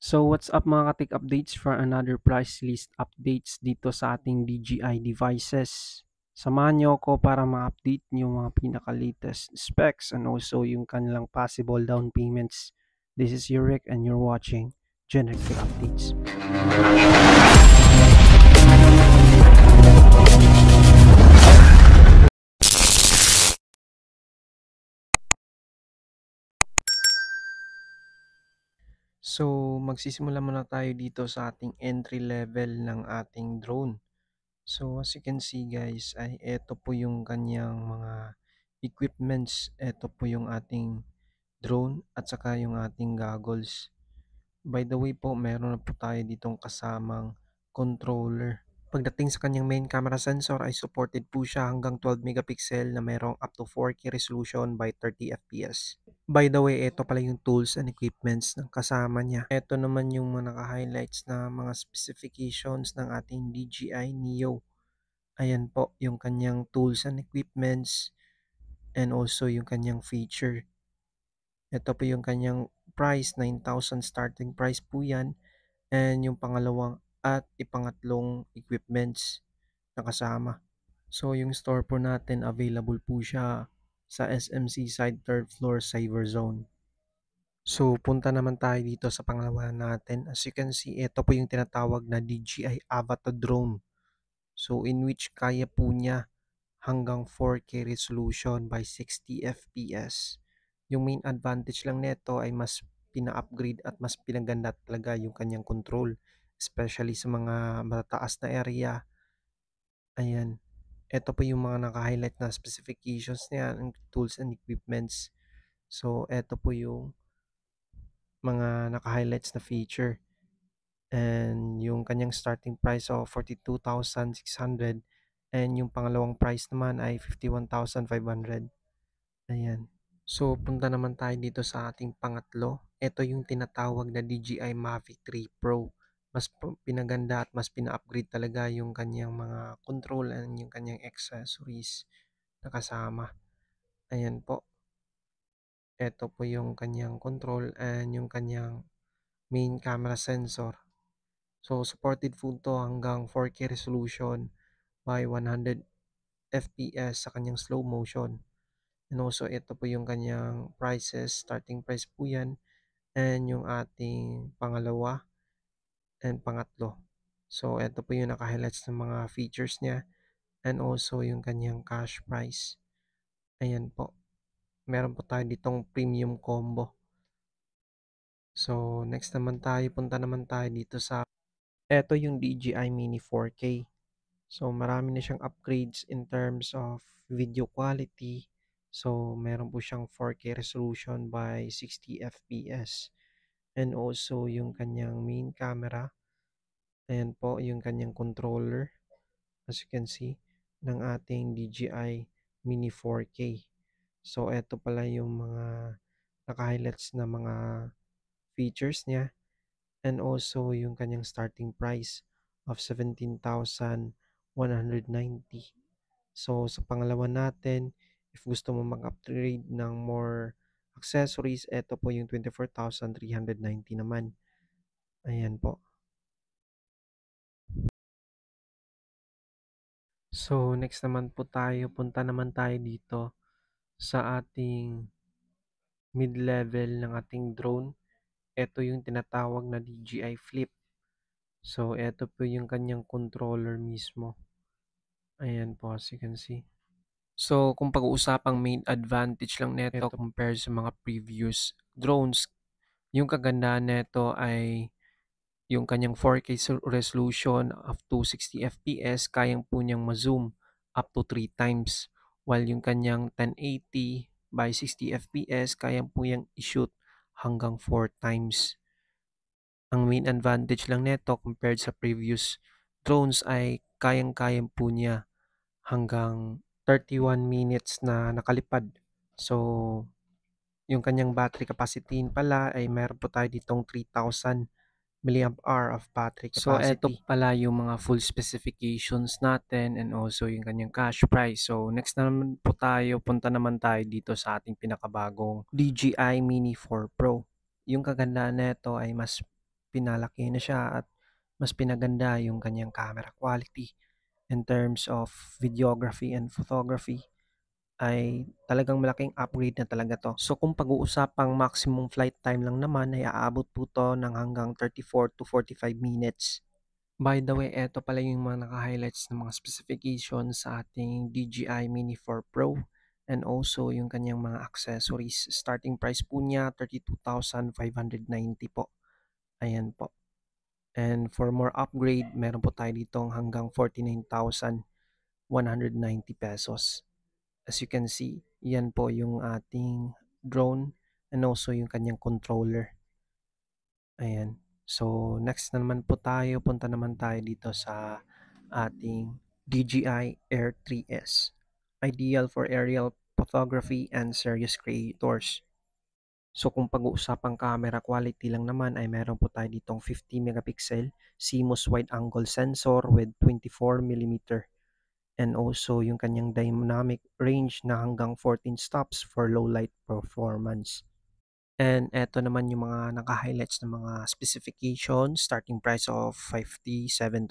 So what's up mga katik updates for another price list updates dito sa ating DJI devices. Samahan nyo ako para ma-update nyo mga pinaka-latest specs and also yung kanilang possible down payments. This is Yurik and you're watching Generic Tech Updates. So magsisimula muna tayo dito sa ating entry level ng ating drone. So as you can see guys ay eto po yung kanyang mga equipments. Eto po yung ating drone at saka yung ating goggles. By the way po, meron na po tayo ditong kasamang controller. Pagdating sa kanyang main camera sensor ay supported po siya hanggang 12 megapixel na merong up to 4K resolution by 30 fps. By the way, ito pala yung tools and equipments ng kasama niya. Ito naman yung mga naka-highlights na mga specifications ng ating DJI Neo. Ayan po yung kanyang tools and equipments and also yung kanyang feature. Ito po yung kanyang price, 9,000 starting price po yan. And yung pangalawang at ipangatlong equipments na kasama. So yung store po natin available po siya sa SMC side 3rd floor Cyber Zone. So punta naman tayo dito sa pangalawa natin. As you can see, ito po yung tinatawag na DJI Avatar drone. So in which kaya po niya hanggang 4K resolution by 60 fps. Yung main advantage lang nito ay mas pina-upgrade at mas pinaganda talaga yung kanyang control, especially sa mga mataas na area. Ayan, ito po yung mga naka-highlight na specifications niya, ng tools and equipments. So ito po yung mga naka-highlights na feature. And yung kanyang starting price of 42,600 and yung pangalawang price naman ay 51,500. Ayan. So punta naman tayo dito sa ating pangatlo. Ito yung tinatawag na DJI Mavic 3 Pro. Mas pinaganda at mas pina-upgrade talaga yung kanyang mga control and yung kanyang accessories na kasama. Ayan po. Ito po yung kanyang control and yung kanyang main camera sensor. So supported po to hanggang 4K resolution by 100 fps sa kanyang slow motion. And also ito po yung kanyang prices, starting price po yan. And yung ating pangalawa and pangatlo. So ito po yung naka-highlights ng mga features niya and also yung kanyang cash price. Ayan po. Meron po tayo ditong premium combo. So next naman tayo, punta naman tayo dito sa ito yung DJI Mini 4K. So marami na siyang upgrades in terms of video quality. So meron po siyang 4K resolution by 60 fps. And also yung kanyang main camera. Ayan po yung kanyang controller. As you can see, ng ating DJI Mini 4K. So eto pala yung mga naka-highlights na mga features niya. And also yung kanyang starting price of 17,190. So sa pangalawa natin, if gusto mo mag-upgrade ng more accessories, ito po yung 24,390 naman. Ayan po. So next naman po tayo, punta naman tayo dito sa ating mid-level ng ating drone. Ito yung tinatawag na DJI Flip. So ito po yung kanyang controller mismo. Ayan po, as you can see. So kung pag-uusapang main advantage lang nito compared sa mga previous drones, yung kagandahan nito ay yung kanyang 4K resolution up to 60 fps, kayang po niyang ma-zoom up to 3 times. While yung kanyang 1080 by 60 fps, kayang po niyang i-shoot hanggang 4 times. Ang main advantage lang nito compared sa previous drones ay kayang-kayang po niya hanggang 31 minutes na nakalipad. So, yung kanyang battery capacity pala ay meron po tayo ditong 3,000 milliamp hour of battery capacity. So, eto pala yung mga full specifications natin and also yung kanyang cash price. So, next naman po tayo, punta naman tayo dito sa ating pinakabagong DJI Mini 4 Pro. Yung kagandahan nito ay mas pinalaki na siya at mas pinaganda yung kanyang camera quality. In terms of videography and photography ay talagang malaking upgrade na talaga 'to. So kung pag-uusapang maximum flight time lang naman ay aabot po 'to ng hanggang 34 to 45 minutes. By the way, eto pala yung mga naka-highlights ng mga specifications sa ating DJI Mini 4 Pro and also yung kanyang mga accessories. Starting price po niya 32,590 po. Ayan po. And for more upgrade, meron po tayo ditong hanggang 49,190 pesos. As you can see, yan po yung ating drone and also yung kanyang controller. Ayan. So, next na naman po tayo, punta naman tayo dito sa ating DJI Air 3S. Ideal for aerial photography and serious creators. So kung pag-uusapang camera quality lang naman ay meron po tayo ditong 50 megapixel CMOS wide angle sensor with 24 millimeter and also yung kanyang dynamic range na hanggang 14 stops for low light performance. And eto naman yung mga naka-highlights ng mga specifications, starting price of 57,990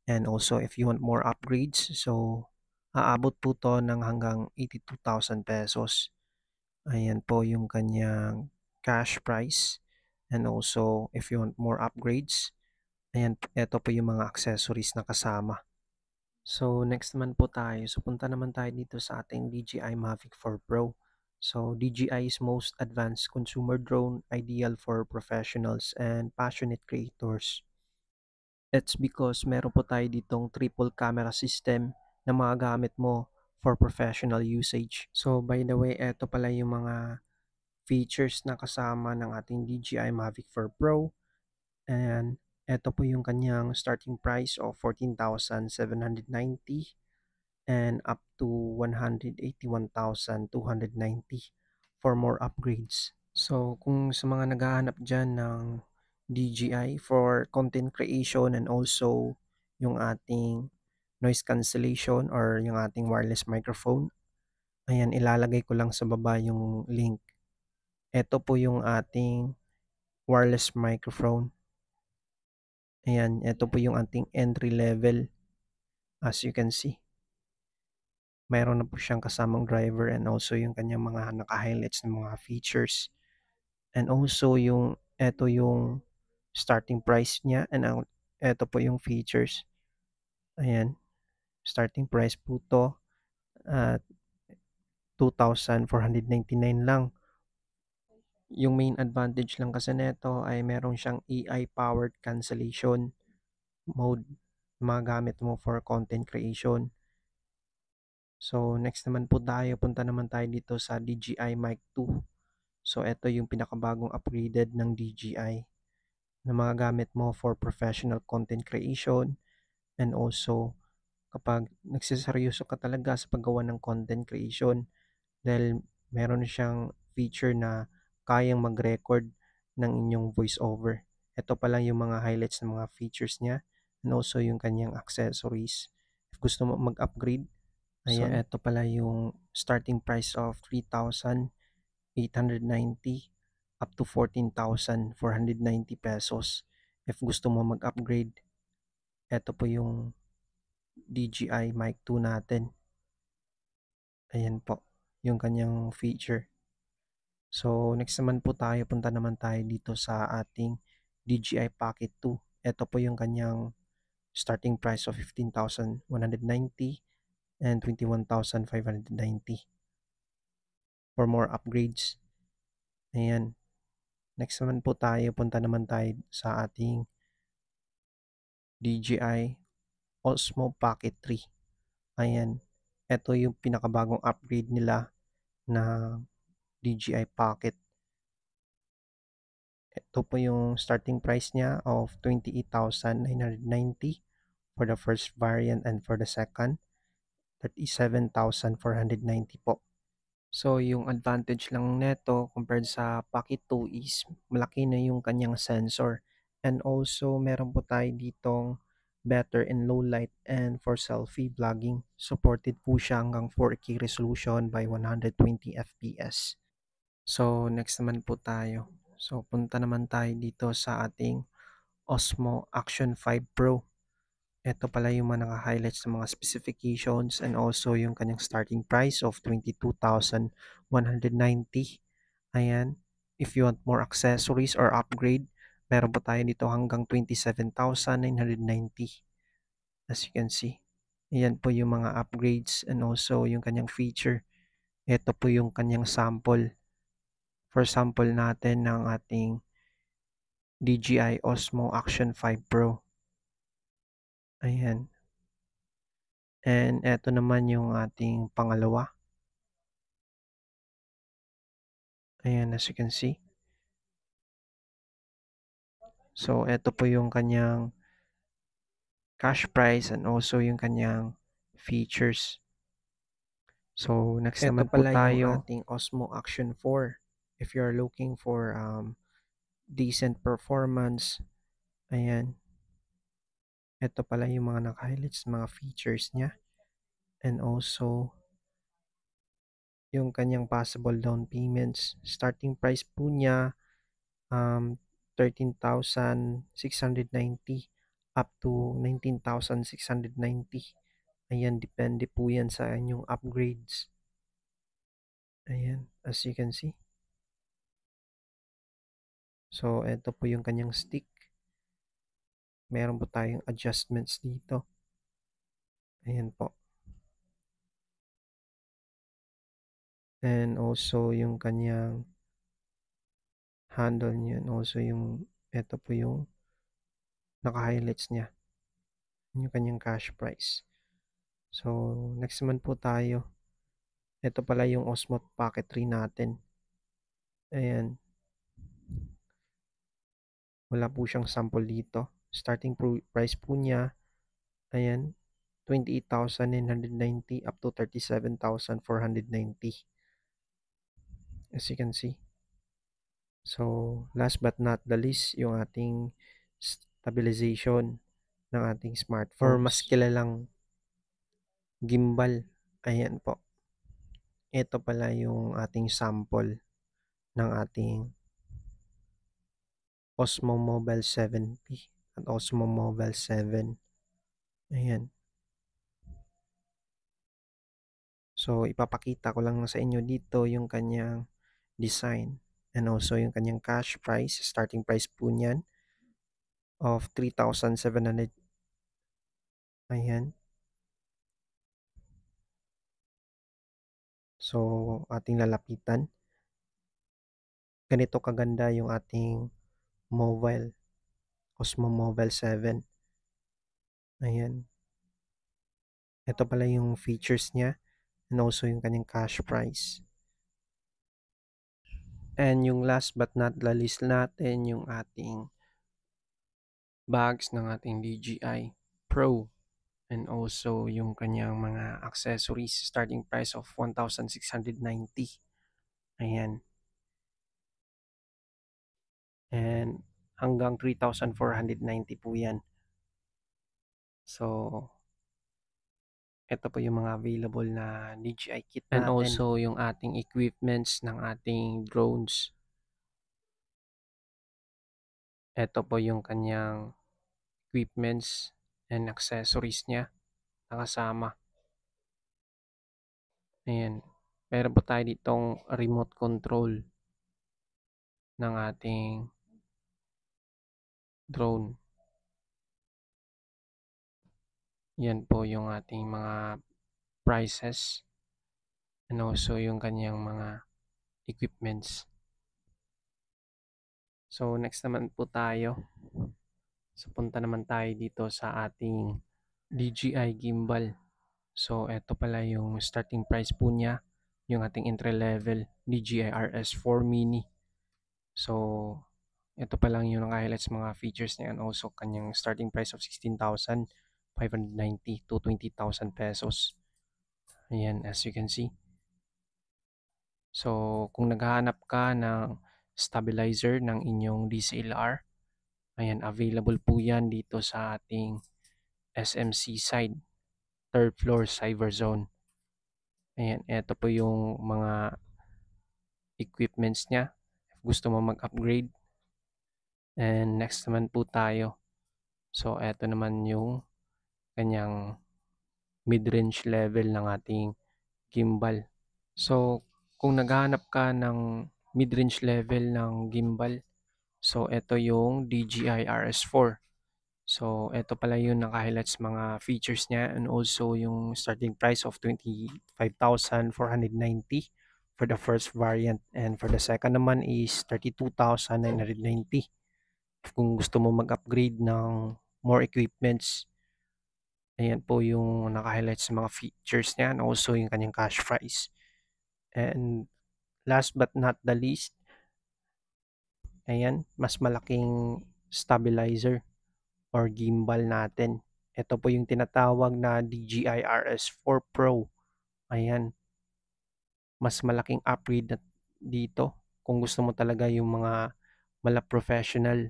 and also if you want more upgrades, so aabot po to ng hanggang 82,000 pesos. Ayan po yung kanyang cash price and also if you want more upgrades, ayan, eto po yung mga accessories na kasama. So, next naman po tayo. So, punta naman tayo dito sa ating DJI Mavic 4 Pro. So, DJI's most advanced consumer drone, ideal for professionals and passionate creators. It's because meron po tayo ditong triple camera system na magagamit mo for professional usage. So, by the way, eto pala yung mga features na kasama ng ating DJI Mavic 4 Pro. And eto po yung kanyang starting price of 14,790 and up to 181,290 for more upgrades. So, kung sa mga naghahanap dyan ng DJI for content creation and also yung ating noise cancellation or yung ating wireless microphone, ayan, ilalagay ko lang sa baba yung link. Ito po yung ating wireless microphone. Ayan, ito po yung ating entry level as you can see. Mayroon na po siyang kasamang driver and also yung kanyang mga naka-highlights ng mga features. And also yung eto yung starting price niya and eto po yung features. Ayan, starting price po to at 2,499 lang. Yung main advantage lang kasi nito ay meron siyang AI-powered cancellation mode magamit mo for content creation. So, next naman po tayo, punta naman tayo dito sa DJI Mic 2. So, ito yung pinakabagong upgraded ng DJI na magagamit mo for professional content creation and also kapag nagsiseryoso ka talaga sa paggawa ng content creation dahil meron siyang feature na kayang mag-record ng inyong voiceover. Ito pa lang yung mga highlights ng mga features niya and also yung kanyang accessories. If gusto mo mag-upgrade, so Ayan. ito pala yung starting price of 3,890 up to 14,490 pesos. If gusto mo mag-upgrade, ito po yung DJI Mic 2 natin. Ayan po, yung kanyang feature. So, next naman po tayo, punta naman tayo dito sa ating DJI Pocket 2. Ito po yung kanyang starting price of 15,190 and 21,590 for more upgrades. Ayan. Next naman po tayo, punta naman tayo sa ating DJI Osmo Pocket 3. Ayan. Ito yung pinakabagong upgrade nila na DJI Pocket. Ito po yung starting price niya of 28,990 for the first variant and for the second, 37,490 po. So, yung advantage lang neto compared sa Pocket 2 is malaki na yung kanyang sensor. And also, meron po tayo ditong better in low light and for selfie vlogging. Supported po siya hanggang 4K resolution by 120 FPS. So, next naman po tayo. So, punta naman tayo dito sa ating Osmo Action 5 Pro. Ito pala yung mga naka-highlights ng mga specifications and also yung kanyang starting price of 22,190. Ayan. If you want more accessories or upgrade, meron po tayo dito hanggang 27,990. As you can see. Ayan po yung mga upgrades and also yung kanyang feature. Ito po yung kanyang sample. For sample natin ng ating DJI Osmo Action 5 Pro. Ayan. And eto naman yung ating pangalawa. Ayan, as you can see. So, eto po yung kanyang cash price and also yung kanyang features. So, next Eto naman po pala yung tayo ating Osmo Action 4. If you're looking for decent performance, ayan. Ito pala yung mga naka-highlights, mga features niya. And also, yung kanyang possible down payments. Starting price po niya, 13,690 up to 19,690. Ayan, depende po yan sa inyong upgrades. Ayan, as you can see. So, ito po yung kanyang stick. Meron po tayong adjustments dito. Ayan po. And also yung kanyang handle niya. And also yung, ito po yung naka-highlights niya. Yung kanyang cash price. So, next naman po tayo. Ito pala yung Osmo Pocket 3 natin. Ayan. Wala po siyang sample dito. Starting price po niya, ayan, 28,990 up to 37,490. As you can see. So, last but not the least, yung ating stabilization ng ating smartphones. Or mas kilalang gimbal. Ayan po. Ito pala yung ating sample ng ating Osmo Mobile 7P at Osmo Mobile 7. Ayan. So, ipapakita ko lang sa inyo dito yung kanyang design and also yung kanyang cash price. Starting price po niyan of 3,700. Ayan. So, ating lalapitan. Ganito kaganda yung ating mobile, Osmo Mobile 7. Ayan. Ito pala yung features niya and also yung kanyang cash price. And yung last but not the least natin, yung ating bags ng ating DJI Pro and also yung kanyang mga accessories starting price of 1,690. Ayan. And hanggang 3,490 po yan. So, ito po yung mga available na DJI kit natin. And also yung ating equipments ng ating drones. Ito po yung kanyang equipments and accessories niya nakasama. Ayan. Meron po tayo ditong remote control ng ating drone. Yan po yung ating mga prices and also yung kanyang mga equipments. So, next naman po tayo. So, punta naman tayo dito sa ating DJI gimbal. So, eto pala yung starting price po niya, yung ating entry level DJI RS4 Mini. So, ito pa lang yung highlights mga features niya and also kanyang starting price of 16,590 to 20,000 pesos. Ayan, as you can see. So, kung naghahanap ka ng stabilizer ng inyong DSLR, ayan, available po yan dito sa ating SMC side, third floor cyber zone. Ayan, ito po yung mga equipments niya. gusto mo mag-upgrade. And next naman po tayo. So eto naman yung kanyang mid-range level ng ating gimbal. So kung naghahanap ka ng mid-range level ng gimbal, so eto yung DJI RS4. So eto pala yung naka-highlights mga features niya, and also yung starting price of 25,490 for the first variant, and for the second naman is 32,990 kung gusto mo mag-upgrade ng more equipments. Ayan po yung naka-highlight sa mga features niya, and also yung kanyang cash price. And last but not the least, ayan, mas malaking stabilizer or gimbal natin. Ito po yung tinatawag na DJI RS4 Pro. Ayan, mas malaking upgrade dito kung gusto mo talaga yung mga professional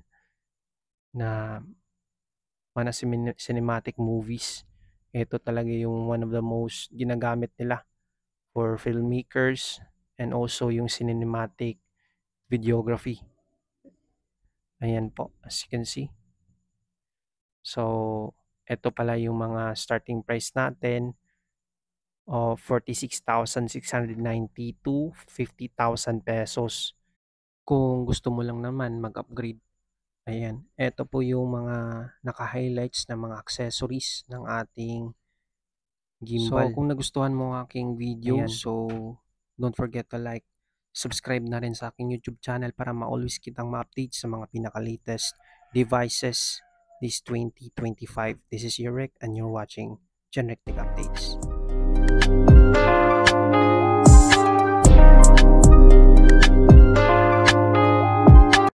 na mga cinematic movies. Ito talaga yung one of the most ginagamit nila for filmmakers, and also yung cinematic videography. Ayan po, as you can see. So, ito pala yung mga starting price natin of 46,690 to 50,000 pesos. Kung gusto mo lang naman mag-upgrade, ayan, ito po yung mga naka-highlights na mga accessories ng ating gimbal. So, kung nagustuhan mo ang aking video, ayan, so don't forget to like, subscribe na rin sa aking YouTube channel para ma-always kitang ma-update sa mga pinaka-latest devices this 2025. This is your Rick and you're watching Generic Tech Updates.